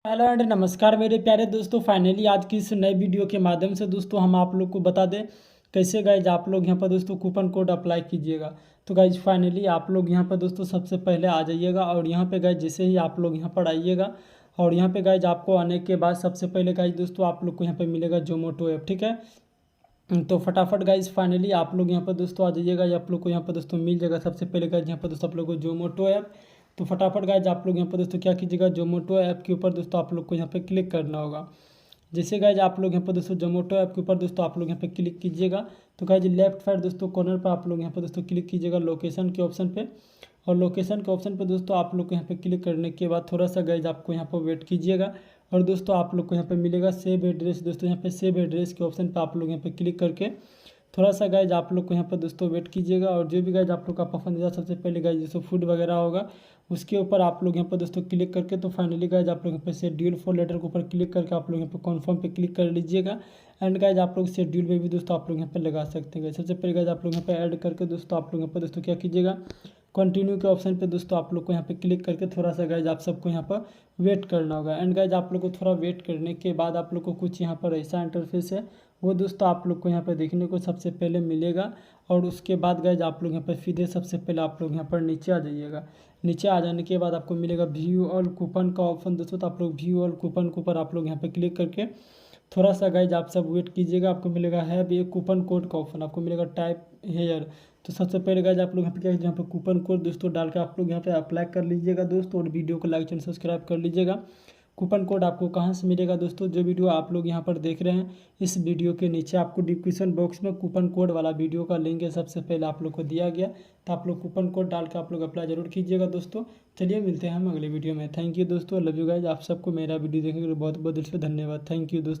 Hello and नमस्कार मेरे प्यारे दोस्तों। फाइनली आज की इस नए वीडियो के माध्यम से दोस्तों हम आप लोग को बता दें कैसे गाइज आप लोग यहाँ पर दोस्तों कूपन कोड अप्लाई कीजिएगा। तो गाइज फाइनली आप लोग यहाँ पर दोस्तों सबसे पहले आ जाइएगा और यहाँ पे गाइज जैसे ही आप लोग यहाँ पर आइएगा और यहाँ पे गाइज आपको आने के बाद सबसे पहले गाइज दोस्तों आप लोग को यहाँ पर मिलेगा जोमोटो ऐप। ठीक है, तो फटाफट गाइज फाइनली आप लोग यहाँ पर दोस्तों आ जाइएगा। आप लोग को यहाँ पर दोस्तों मिल जाएगा सबसे पहले गाइज यहाँ पर दोस्तों आप लोग को जोमोटो ऐप। तो फटाफट गाइज आप लोग यहाँ पर दोस्तों क्या कीजिएगा, जोमोटो ऐप के ऊपर दोस्तों आप लोग को यहाँ पे क्लिक करना होगा। जैसे गाइज आप लोग यहाँ पर दोस्तों जोमोटो ऐप के ऊपर दोस्तों आप लोग यहाँ पे क्लिक कीजिएगा तो गाइज लेफ्ट साइड दोस्तों कॉर्नर पर आप लोग यहाँ पर दोस्तों क्लिक कीजिएगा लोकेशन के ऑप्शन पे। और लोकेशन के ऑप्शन पे दोस्तों आप लोग को यहाँ पे क्लिक करने के बाद थोड़ा सा गाइज आपको यहाँ पर वेट कीजिएगा और दोस्तों आप लोग को यहाँ पे मिलेगा सेव एड्रेस। दोस्तों यहाँ पे सेव एड्रेस के ऑप्शन पे आप लोग यहाँ पे क्लिक करके थोड़ा सा गाइज आप लोग को यहाँ पर दोस्तों वेट कीजिएगा। और जो भी गाइज आप लोग का पसंदीदा सबसे पहले गाइज जैसे फूड वगैरह होगा उसके ऊपर आप लोग यहाँ पर दोस्तों क्लिक करके तो फाइनली गाइज आप लोग यहाँ पे शेड्यूल फॉर लेटर के ऊपर क्लिक करके आप लोग यहाँ पे कन्फर्म पे क्लिक कर लीजिएगा। एंड गाइज आप लोग शेड्यूल में भी दोस्तों आप लोग यहाँ पे लगा सकते हैं। सबसे पहले गाइज आप लोग यहाँ पे ऐड करके दोस्तों आप लोग यहाँ पर दोस्तों क्या कीजिएगा, कंटिन्यू के ऑप्शन पे दोस्तों आप लोग को यहाँ पे क्लिक करके थोड़ा सा गाइज आप सबको यहाँ पर वेट करना होगा। एंड गाइज आप लोग को थोड़ा वेट करने के बाद आप लोग को कुछ यहाँ पर ऐसा इंटरफेस है वो दोस्तों आप लोग को यहाँ पर देखने को सबसे पहले मिलेगा। और उसके बाद गाइज आप लोग यहाँ पर सीधे सबसे पहले आप लोग यहाँ पर नीचे आ जाइएगा। नीचे आ जाने के बाद आपको मिलेगा व्यू ऑल कूपन का ऑप्शन दोस्तों। तो आप लोग व्यू ऑल कूपन के ऊपर आप लोग यहाँ पे क्लिक करके थोड़ा सा गाइज आप सब वेट कीजिएगा। आपको मिलेगा है भी एक कूपन कोड का ऑप्शन, आपको मिलेगा टाइप हेयर। तो सबसे पहले गाइज आप लोग यहाँ पे क्या यहाँ पे कूपन कोड दोस्तों डाल के आप लोग यहाँ पे अप्लाई कर लीजिएगा दोस्तों। और वीडियो को लाइक एंड सब्सक्राइब कर लीजिएगा। कूपन कोड आपको कहाँ से मिलेगा दोस्तों, जो वीडियो आप लोग यहाँ पर देख रहे हैं इस वीडियो के नीचे आपको डिस्क्रिप्शन बॉक्स में कूपन कोड वाला वीडियो का लिंक है सबसे पहले आप लोग को दिया गया। तो आप लोग कूपन कोड डाल के आप लोग अप्लाई जरूर कीजिएगा दोस्तों। चलिए मिलते हैं हम अगले वीडियो में। थैंक यू दोस्तों, लव यू गाइज। आप सबको मेरा वीडियो देखने के लिए बहुत बहुत दिल से धन्यवाद। थैंक यू दोस्तों।